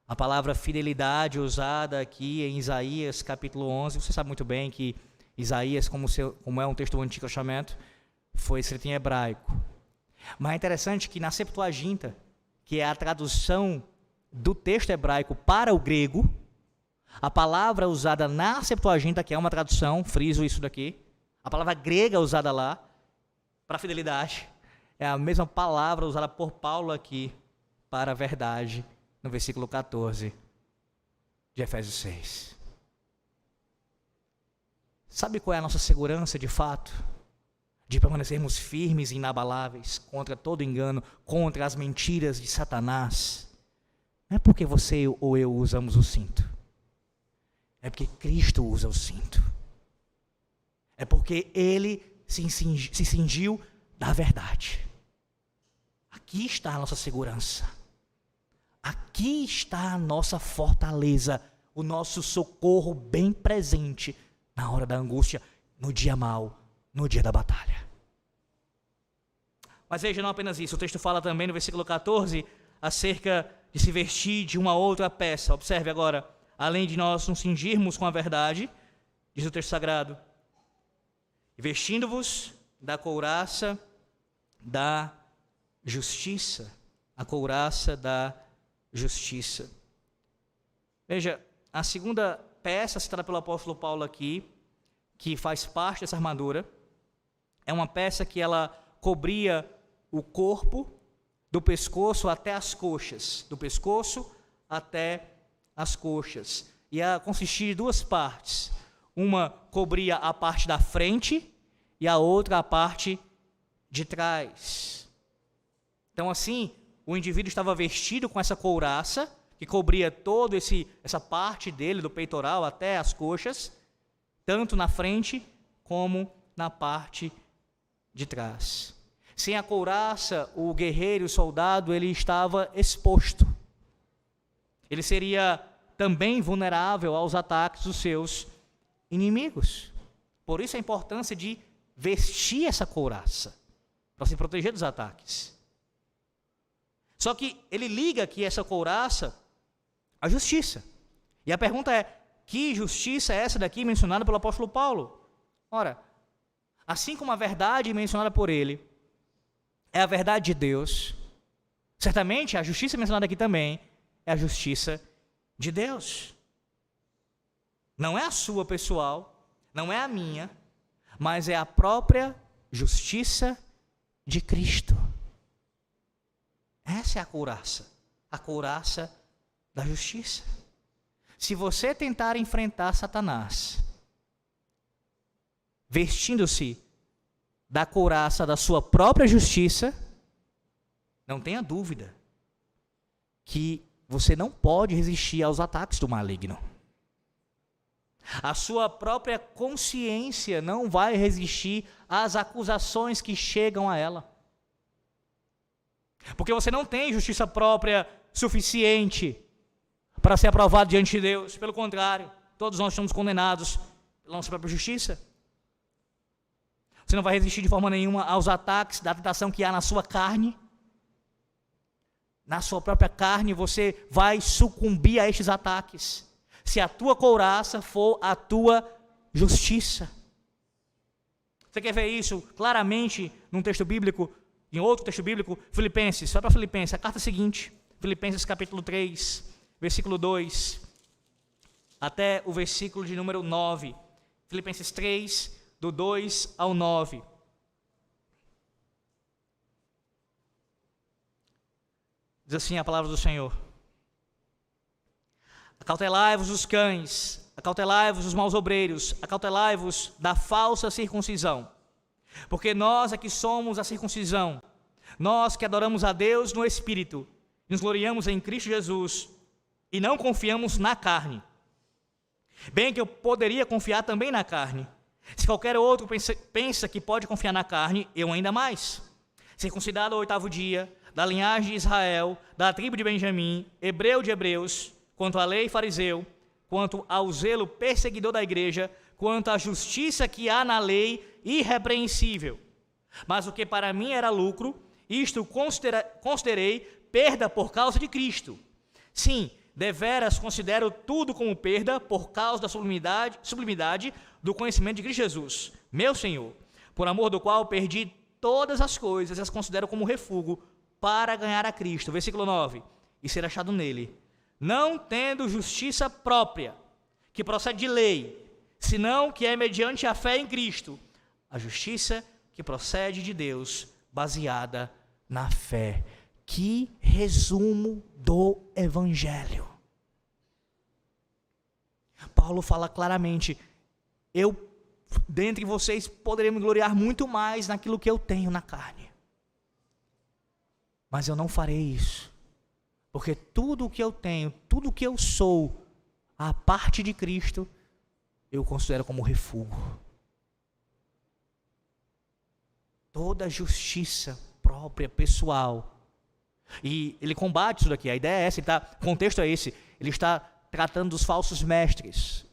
A palavra fidelidade usada aqui em Isaías capítulo 11, você sabe muito bem que Isaías, como é um texto do Antigo Testamento, foi escrito em hebraico. Mas é interessante que na Septuaginta, que é a tradução do texto hebraico para o grego, a palavra usada na Septuaginta, que é uma tradução, friso isso daqui, a palavra grega usada lá, para fidelidade, é a mesma palavra usada por Paulo aqui, para a verdade, no versículo 14 de Efésios 6. Sabe qual é a nossa segurança de fato? De permanecermos firmes e inabaláveis contra todo engano, contra as mentiras de Satanás. Não é porque você ou eu usamos o cinto. É porque Cristo usa o cinto. É porque Ele se cingiu da verdade. Aqui está a nossa segurança. Aqui está a nossa fortaleza, o nosso socorro bem presente na hora da angústia, no dia mau, no dia da batalha. Mas veja, não apenas isso, o texto fala também no versículo 14 acerca de se vestir de uma outra peça. Observe agora, além de nós nos cingirmos com a verdade, diz o texto sagrado, vestindo-vos da couraça da justiça, a couraça da justiça. Veja, a segunda peça citada pelo apóstolo Paulo aqui, que faz parte dessa armadura, é uma peça que ela cobria o corpo do pescoço até as coxas, do pescoço até as coxas. E ela consistia de duas partes. Uma cobria a parte da frente e a outra a parte de trás. Então assim, o indivíduo estava vestido com essa couraça, que cobria toda essa parte dele, do peitoral até as coxas, tanto na frente como na parte de trás. Sem a couraça, o guerreiro, o soldado, ele estava exposto. Ele seria também vulnerável aos ataques dos seus inimigos. Por isso a importância de vestir essa couraça, para se proteger dos ataques. Só que ele liga aqui essa couraça à justiça. E a pergunta é, que justiça é essa daqui mencionada pelo apóstolo Paulo? Ora, assim como a verdade mencionada por ele é a verdade de Deus, certamente a justiça mencionada aqui também é a justiça de Deus. Não é a sua pessoal, não é a minha, mas é a própria justiça de Cristo. Essa é a couraça da justiça. Se você tentar enfrentar Satanás, vestindo-se da couraça da sua própria justiça, não tenha dúvida que você não pode resistir aos ataques do maligno. A sua própria consciência não vai resistir às acusações que chegam a ela. Porque você não tem justiça própria suficiente para ser aprovado diante de Deus. Pelo contrário, todos nós estamos condenados pela nossa própria justiça. Você não vai resistir de forma nenhuma aos ataques da tentação que há na sua carne. Na sua própria carne você vai sucumbir a estes ataques, se a tua couraça for a tua justiça. Você quer ver isso claramente num texto bíblico, em outro texto bíblico? Filipenses, só para Filipenses, a carta seguinte, Filipenses capítulo 3, versículo 2, até o versículo de número 9. Filipenses 3, do 2 ao 9. Diz assim a palavra do Senhor: acautelai-vos dos cães, acautelai-vos dos maus obreiros, acautelai-vos da falsa circuncisão, porque nós aqui somos a circuncisão, nós que adoramos a Deus no Espírito, nos gloriamos em Cristo Jesus, e não confiamos na carne. Bem que eu poderia confiar também na carne. Se qualquer outro pensa que pode confiar na carne, eu ainda mais. Circuncidado ao 8º dia, da linhagem de Israel, da tribo de Benjamim, hebreu de hebreus, quanto à lei fariseu, quanto ao zelo perseguidor da igreja, quanto à justiça que há na lei irrepreensível. Mas o que para mim era lucro, isto considerei perda por causa de Cristo. Sim, deveras considero tudo como perda por causa da sublimidade do conhecimento de Cristo Jesus, meu Senhor, por amor do qual perdi todas as coisas e as considero como refúgio para ganhar a Cristo. Versículo 9, e ser achado nele, não tendo justiça própria, que procede de lei, senão que é mediante a fé em Cristo, a justiça que procede de Deus, baseada na fé. Que resumo do Evangelho! Paulo fala claramente: eu, dentre vocês, poderia me gloriar muito mais naquilo que eu tenho na carne. Mas eu não farei isso, porque tudo o que eu tenho, tudo o que eu sou, a parte de Cristo, eu considero como refúgio. Toda justiça própria, pessoal. E ele combate isso daqui, a ideia é essa, o contexto é esse. Ele está tratando dos falsos mestres,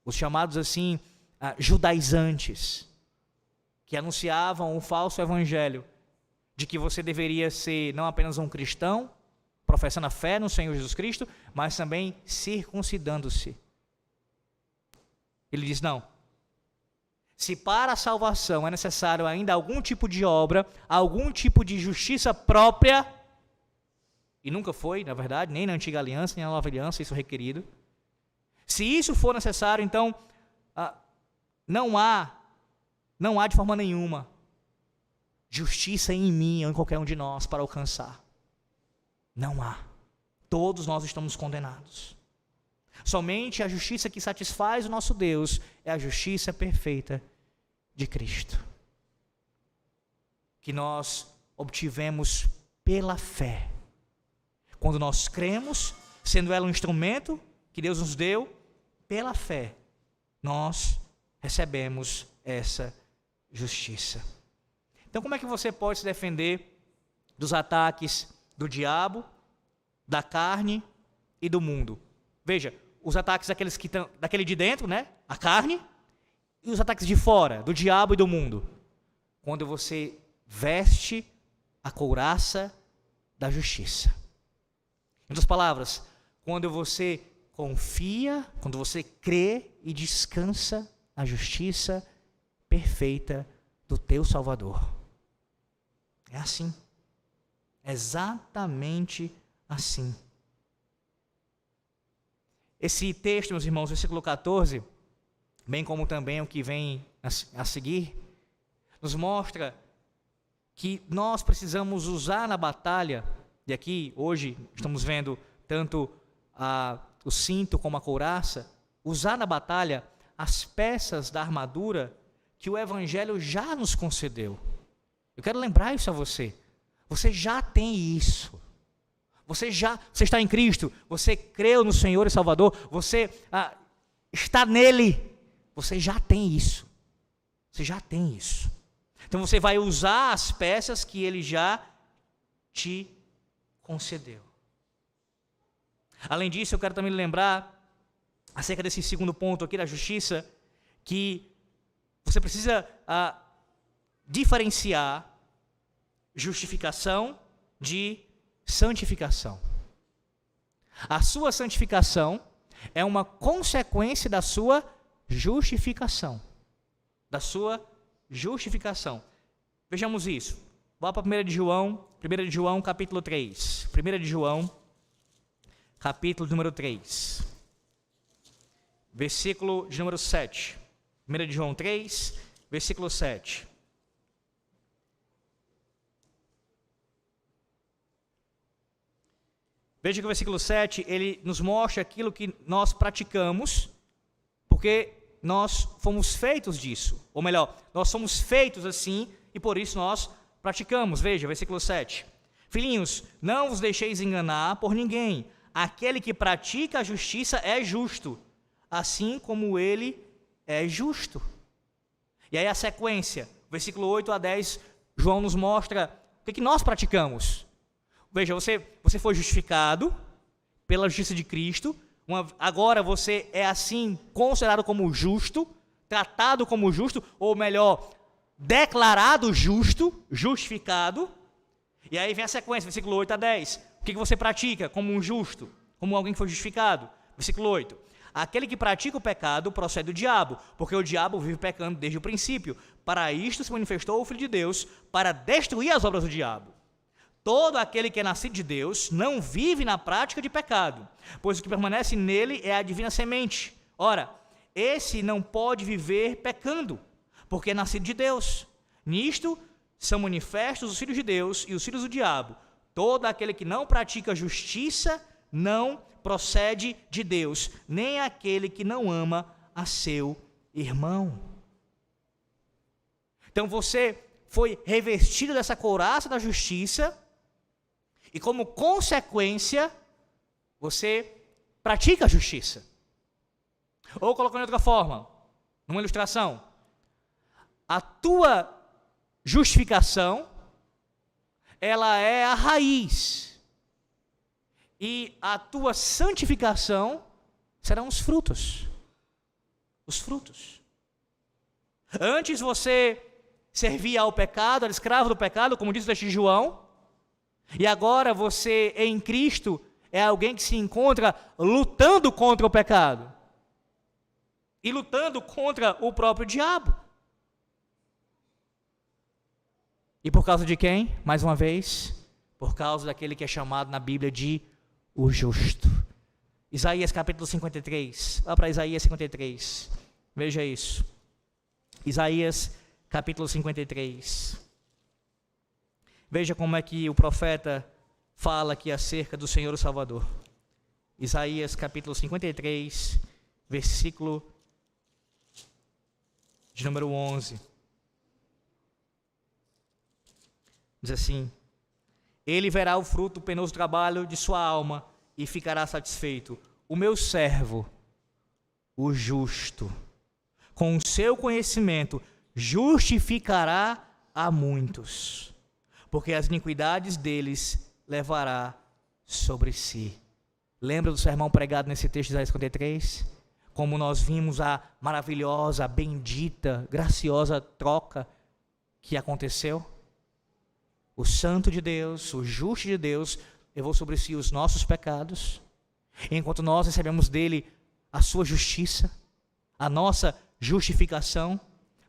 os chamados assim, judaizantes, que anunciavam um falso evangelho, de que você deveria ser não apenas um cristão, professando a fé no Senhor Jesus Cristo, mas também circuncidando-se. Ele diz: não. Se para a salvação é necessário ainda algum tipo de obra, algum tipo de justiça própria, e nunca foi, na verdade, nem na antiga aliança, nem na nova aliança, isso é requerido. Se isso for necessário, então, não há de forma nenhuma justiça em mim ou em qualquer um de nós para alcançar. Não há. Todos nós estamos condenados. Somente a justiça que satisfaz o nosso Deus é a justiça perfeita de Cristo, que nós obtivemos pela fé. Quando nós cremos, sendo ela um instrumento que Deus nos deu, pela fé, nós recebemos essa justiça. Então, como é que você pode se defender dos ataques do diabo, da carne e do mundo? Veja, os ataques daquele de dentro, né? A carne, e os ataques de fora, do diabo e do mundo. Quando você veste a couraça da justiça. Em outras palavras, quando você confia, quando você crê e descansa na justiça perfeita do teu Salvador. É assim. Exatamente assim. Esse texto, meus irmãos, versículo 14, bem como também o que vem a seguir, nos mostra que nós precisamos usar na batalha, e aqui hoje estamos vendo tanto o cinto como a couraça, usar na batalha as peças da armadura que o Evangelho já nos concedeu. Eu quero lembrar isso a você. Você já tem isso. Você está em Cristo, você creu no Senhor e Salvador, você está nele. Você já tem isso. Você já tem isso. Então você vai usar as peças que ele já te concedeu. Além disso, eu quero também lembrar, acerca desse segundo ponto aqui da justiça, que você precisa diferenciar justificação de santificação. A sua santificação é uma consequência da sua justificação. Da sua justificação. Vejamos isso. Vá para 1 de João, capítulo 3. 1 de João, capítulo número 3. Versículo de número 7. 1 de João 3, versículo 7. Veja que o versículo 7, ele nos mostra aquilo que nós praticamos, porque nós fomos feitos disso. Ou melhor, nós somos feitos assim e por isso nós praticamos. Veja, versículo 7. Filhinhos, não vos deixeis enganar por ninguém. Aquele que pratica a justiça é justo, assim como ele é justo. E aí a sequência, versículo 8 a 10, João nos mostra o que nós praticamos. Veja, você foi justificado pela justiça de Cristo, agora você é assim considerado como justo, tratado como justo, ou melhor, declarado justo, justificado. E aí vem a sequência, versículo 8 a 10. O que você pratica como um justo, como alguém que foi justificado? Versículo 8. Aquele que pratica o pecado procede do diabo, porque o diabo vive pecando desde o princípio. Para isto se manifestou o Filho de Deus, para destruir as obras do diabo. Todo aquele que é nascido de Deus não vive na prática de pecado, pois o que permanece nele é a divina semente. Ora, esse não pode viver pecando, porque é nascido de Deus. Nisto são manifestos os filhos de Deus e os filhos do diabo. Todo aquele que não pratica justiça não procede de Deus, nem aquele que não ama a seu irmão. Então você foi revestido dessa couraça da justiça, e como consequência, você pratica a justiça. Ou colocando de outra forma, numa ilustração, a tua justificação, ela é a raiz, e a tua santificação serão os frutos. Os frutos. Antes você servia ao pecado, era escravo do pecado, como diz o texto de João, e agora você em Cristo é alguém que se encontra lutando contra o pecado e lutando contra o próprio diabo. E por causa de quem? Mais uma vez, por causa daquele que é chamado na Bíblia de o justo. Isaías capítulo 53. Vá para Isaías 53. Veja isso. Isaías capítulo 53. Veja como é que o profeta fala aqui acerca do Senhor o Salvador. Isaías capítulo 53, versículo de número 11. Diz assim: Ele verá o fruto do penoso trabalho de sua alma e ficará satisfeito. O meu servo, o justo, com o seu conhecimento, justificará a muitos, porque as iniquidades deles levará sobre si. Lembra do sermão pregado nesse texto de Isaías 53? Como nós vimos a maravilhosa, bendita, graciosa troca que aconteceu? O santo de Deus, o justo de Deus, levou sobre si os nossos pecados, enquanto nós recebemos dele a sua justiça, a nossa justificação.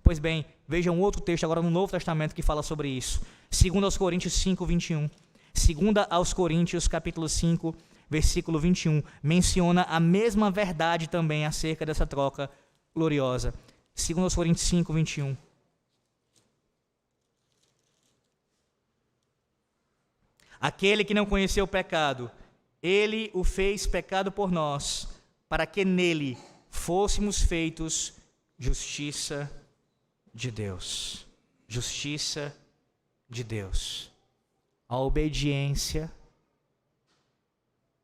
Pois bem, veja um outro texto agora no Novo Testamento que fala sobre isso. 2 aos Coríntios 5, 21. 2 aos Coríntios, capítulo 5, versículo 21. Menciona a mesma verdade também acerca dessa troca gloriosa. 2 aos Coríntios 5, 21. Aquele que não conheceu o pecado, ele o fez pecado por nós, para que nele fôssemos feitos justiça de Deus. Justiça de Deus. A obediência,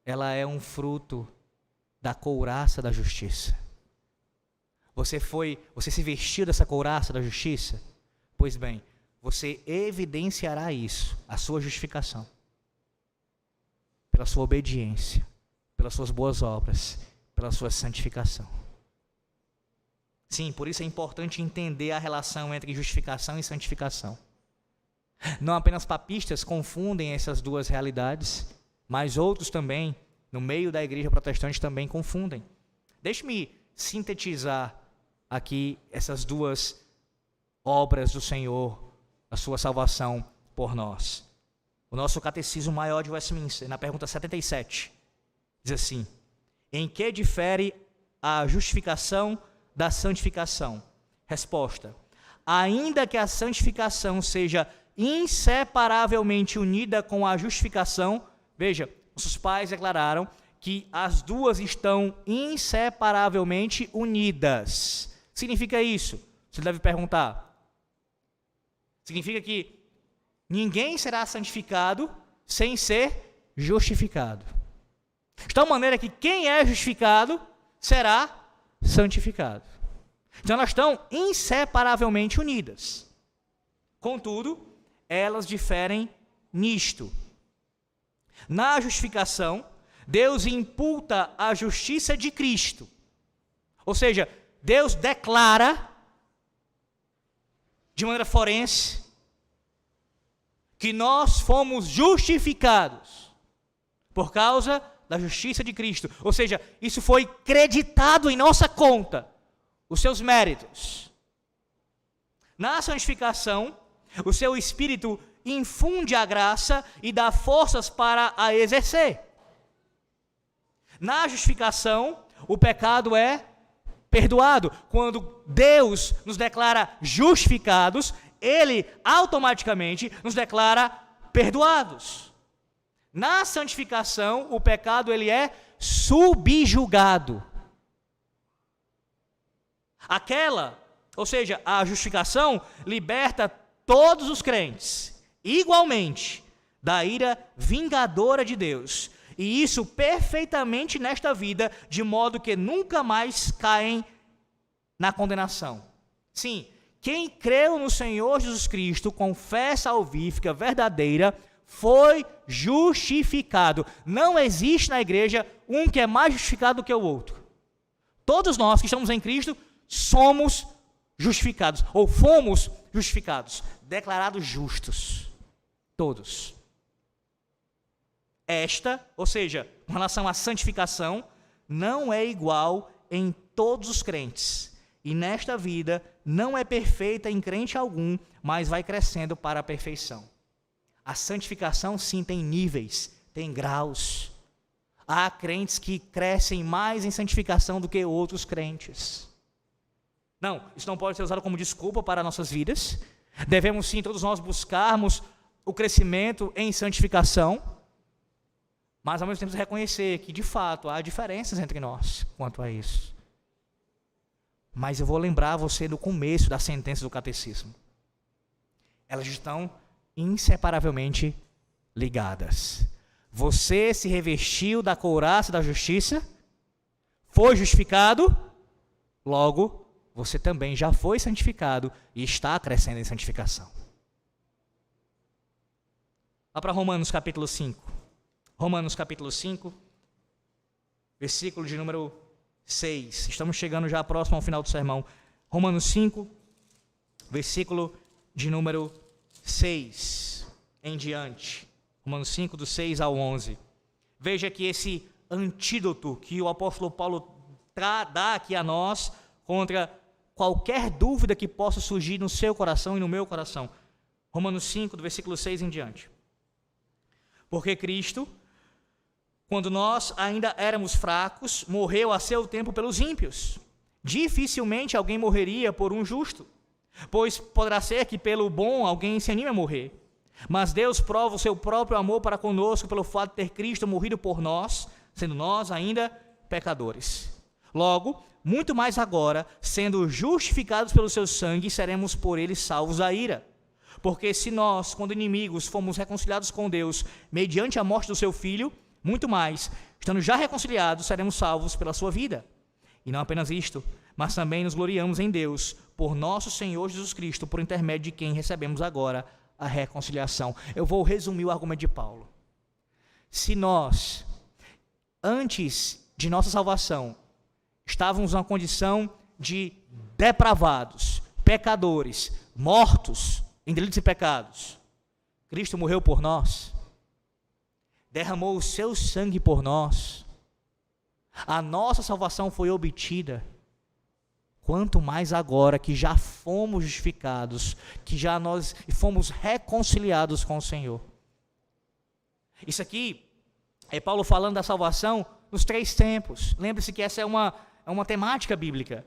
ela é um fruto da couraça da justiça. Você se vestiu dessa couraça da justiça? Pois bem, você evidenciará isso, a sua justificação, pela sua obediência, pelas suas boas obras, pela sua santificação. Sim, por isso é importante entender a relação entre justificação e santificação. Não apenas papistas confundem essas duas realidades, mas outros também, no meio da igreja protestante, também confundem. Deixe-me sintetizar aqui essas duas obras do Senhor, a sua salvação por nós. O nosso Catecismo Maior de Westminster, na pergunta 77, diz assim: em que difere a justificação da santificação? Resposta: ainda que a santificação seja inseparavelmente unida com a justificação, veja, nossos pais declararam que as duas estão inseparavelmente unidas. Significa isso? Você deve perguntar. Significa que ninguém será santificado sem ser justificado. De tal maneira que quem é justificado será santificado. Então elas estão inseparavelmente unidas. Contudo, elas diferem nisto. Na justificação, Deus imputa a justiça de Cristo. Ou seja, Deus declara, de maneira forense, que nós fomos justificados por causa da justiça de Cristo. Ou seja, isso foi creditado em nossa conta, os seus méritos. Na santificação, o seu Espírito infunde a graça e dá forças para a exercer. Na justificação, o pecado é perdoado. Quando Deus nos declara justificados, Ele automaticamente nos declara perdoados. Na santificação, o pecado ele é subjugado. Ou seja, a justificação liberta todos os crentes, igualmente, da ira vingadora de Deus. E isso perfeitamente nesta vida, de modo que nunca mais caem na condenação. Sim, quem creu no Senhor Jesus Cristo, confessa a salvífica verdadeira, foi justificado. Não existe na igreja um que é mais justificado do que o outro. Todos nós que estamos em Cristo somos justificados, ou fomos justificados, declarados justos. Todos. Ou seja, com relação à santificação, não é igual em todos os crentes. E nesta vida não é perfeita em crente algum, mas vai crescendo para a perfeição. A santificação, sim, tem níveis, tem graus. Há crentes que crescem mais em santificação do que outros crentes. Não, isso não pode ser usado como desculpa para nossas vidas. Devemos, sim, todos nós buscarmos o crescimento em santificação, mas ao mesmo tempo reconhecer que, de fato, há diferenças entre nós quanto a isso. Mas eu vou lembrar você do começo da sentença do catecismo. Elas estão inseparavelmente ligadas. Você se revestiu da couraça da justiça, foi justificado, logo, você também já foi santificado e está crescendo em santificação. Vá para Romanos capítulo 5. Romanos capítulo 5, versículo de número 6. Estamos chegando já próximo ao final do sermão. Romanos 5, versículo de número 6 em diante. Romanos 5, do 6 ao 11. Veja que esse antídoto que o apóstolo Paulo dá aqui a nós contra qualquer dúvida que possa surgir no seu coração e no meu coração. Romanos 5, do versículo 6 em diante. Porque Cristo, quando nós ainda éramos fracos, morreu a seu tempo pelos ímpios. Dificilmente alguém morreria por um justo, pois poderá ser que pelo bom alguém se anime a morrer. Mas Deus prova o seu próprio amor para conosco pelo fato de ter Cristo morrido por nós, sendo nós ainda pecadores. Logo, muito mais agora, sendo justificados pelo seu sangue, seremos por ele salvos da ira. Porque se nós, quando inimigos, fomos reconciliados com Deus mediante a morte do seu Filho, muito mais, estando já reconciliados, seremos salvos pela sua vida. E não apenas isto, mas também nos gloriamos em Deus, por nosso Senhor Jesus Cristo, por intermédio de quem recebemos agora a reconciliação. Eu vou resumir o argumento de Paulo. Se nós, antes de nossa salvação, estávamos numa condição de depravados, pecadores, mortos em delitos e pecados, Cristo morreu por nós, derramou o seu sangue por nós, a nossa salvação foi obtida. Quanto mais agora que já fomos justificados, que já nós fomos reconciliados com o Senhor. Isso aqui é Paulo falando da salvação nos 3 tempos. Lembre-se que essa é uma temática bíblica.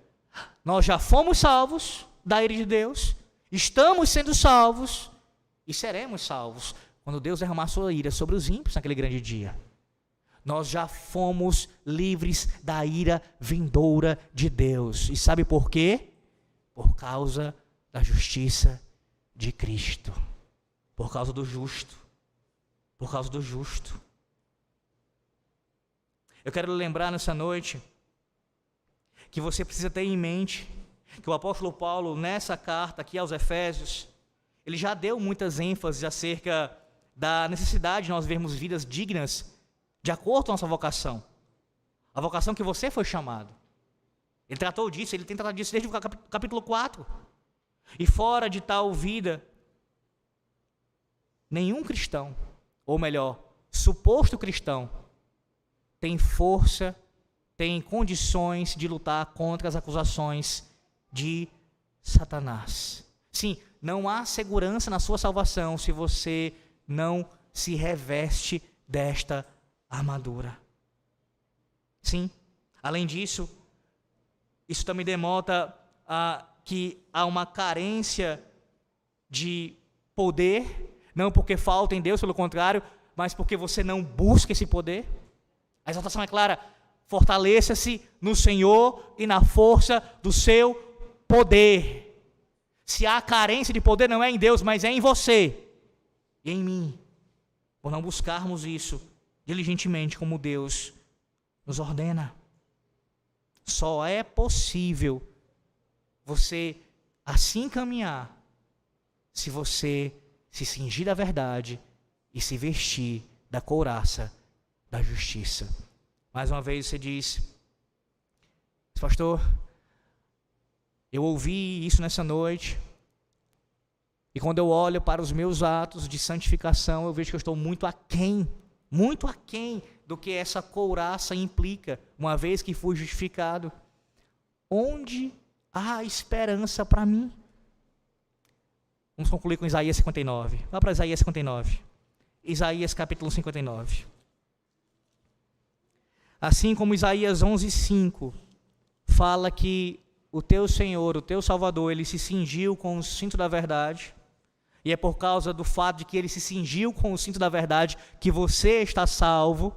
Nós já fomos salvos da ira de Deus, estamos sendo salvos e seremos salvos quando Deus derramar sua ira sobre os ímpios naquele grande dia. Nós já fomos livres da ira vindoura de Deus. E sabe por quê? Por causa da justiça de Cristo. Por causa do justo. Por causa do justo. Eu quero lembrar nessa noite que você precisa ter em mente que o apóstolo Paulo, nessa carta aqui aos Efésios, ele já deu muitas ênfases acerca da necessidade de nós vermos vidas dignas de acordo com a nossa vocação, a vocação que você foi chamado. Ele tratou disso, ele tem tratado disso desde o capítulo 4. E fora de tal vida, nenhum cristão, ou melhor, suposto cristão, tem força, tem condições de lutar contra as acusações de Satanás. Sim, não há segurança na sua salvação se você não se reveste desta armadura. Sim, além disso, isso também denota que há uma carência de poder, não porque falta em Deus, pelo contrário, mas porque você não busca esse poder. A exaltação é clara: fortaleça-se no Senhor e na força do seu poder. Se há carência de poder, não é em Deus, mas é em você e em mim, por não buscarmos isso diligentemente como Deus nos ordena. Só é possível você assim caminhar se você se cingir da verdade e se vestir da couraça da justiça. Mais uma vez você diz: pastor, eu ouvi isso nessa noite, e quando eu olho para os meus atos de santificação, eu vejo que eu estou muito aquém do que essa couraça implica, uma vez que fui justificado. Onde há esperança para mim? Vamos concluir com Isaías 59. Vá para Isaías 59. Isaías capítulo 59. Assim como Isaías 11:5 fala que o teu Senhor, o teu Salvador, ele se cingiu com o cinto da verdade, e é por causa do fato de que ele se cingiu com o cinto da verdade que você está salvo.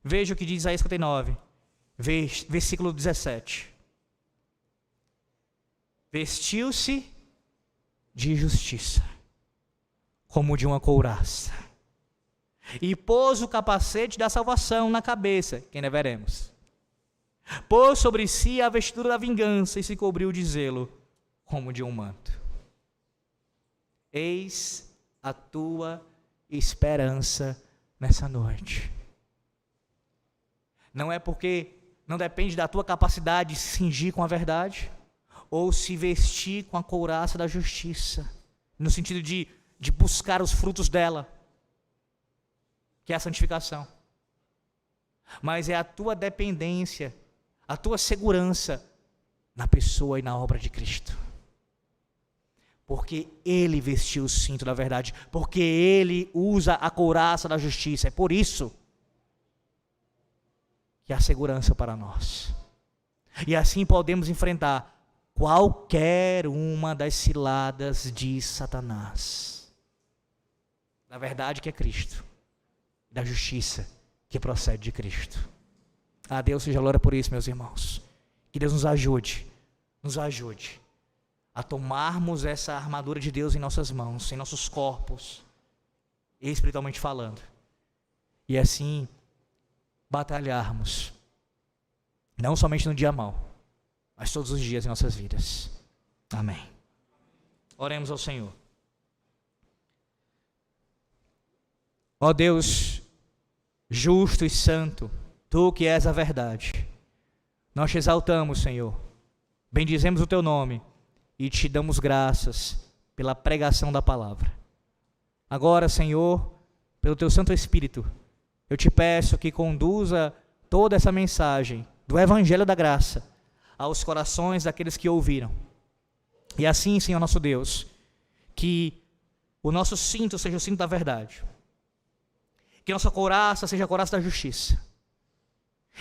Veja o que diz Isaías 59, versículo 17. Vestiu-se de justiça, como de uma couraça, e pôs o capacete da salvação na cabeça, quem deveremos. Pôs sobre si a vestidura da vingança e se cobriu de zelo, como de um manto. Eis a tua esperança nessa noite. Não é porque não depende da tua capacidade de se cingir com a verdade, ou se vestir com a couraça da justiça, no sentido de buscar os frutos dela, que é a santificação. Mas é a tua dependência, a tua segurança na pessoa e na obra de Cristo. Porque Ele vestiu o cinto da verdade, porque Ele usa a couraça da justiça. É por isso que há segurança para nós. E assim podemos enfrentar qualquer uma das ciladas de Satanás. da verdade que é Cristo, da justiça que procede de Cristo. A Deus seja glória por isso, meus irmãos. Que Deus nos ajude a tomarmos essa armadura de Deus em nossas mãos, em nossos corpos, espiritualmente falando, e assim batalharmos, não somente no dia mau, mas todos os dias em nossas vidas. Amém. Oremos ao Senhor. Ó Deus justo e santo, Tu que és a verdade, nós te exaltamos, Senhor, bendizemos o Teu nome e te damos graças pela pregação da palavra. Agora, Senhor, pelo Teu Santo Espírito, eu te peço que conduza toda essa mensagem do Evangelho da Graça aos corações daqueles que ouviram. E assim, Senhor nosso Deus, que o nosso cinto seja o cinto da verdade, que nossa couraça seja a couraça da justiça,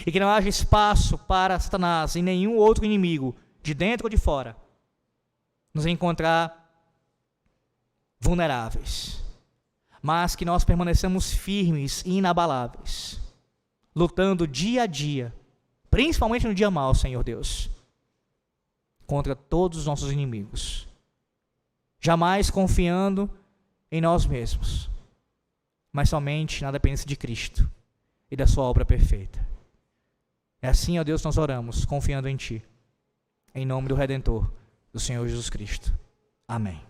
e que não haja espaço para Satanás e nenhum outro inimigo, de dentro ou de fora, nos encontrar vulneráveis, mas que nós permaneçamos firmes e inabaláveis, lutando dia a dia, principalmente no dia mau, Senhor Deus, contra todos os nossos inimigos, jamais confiando em nós mesmos, mas somente na dependência de Cristo e da sua obra perfeita. É assim, ó Deus, nós oramos, confiando em Ti, em nome do Redentor, do Senhor Jesus Cristo. Amém.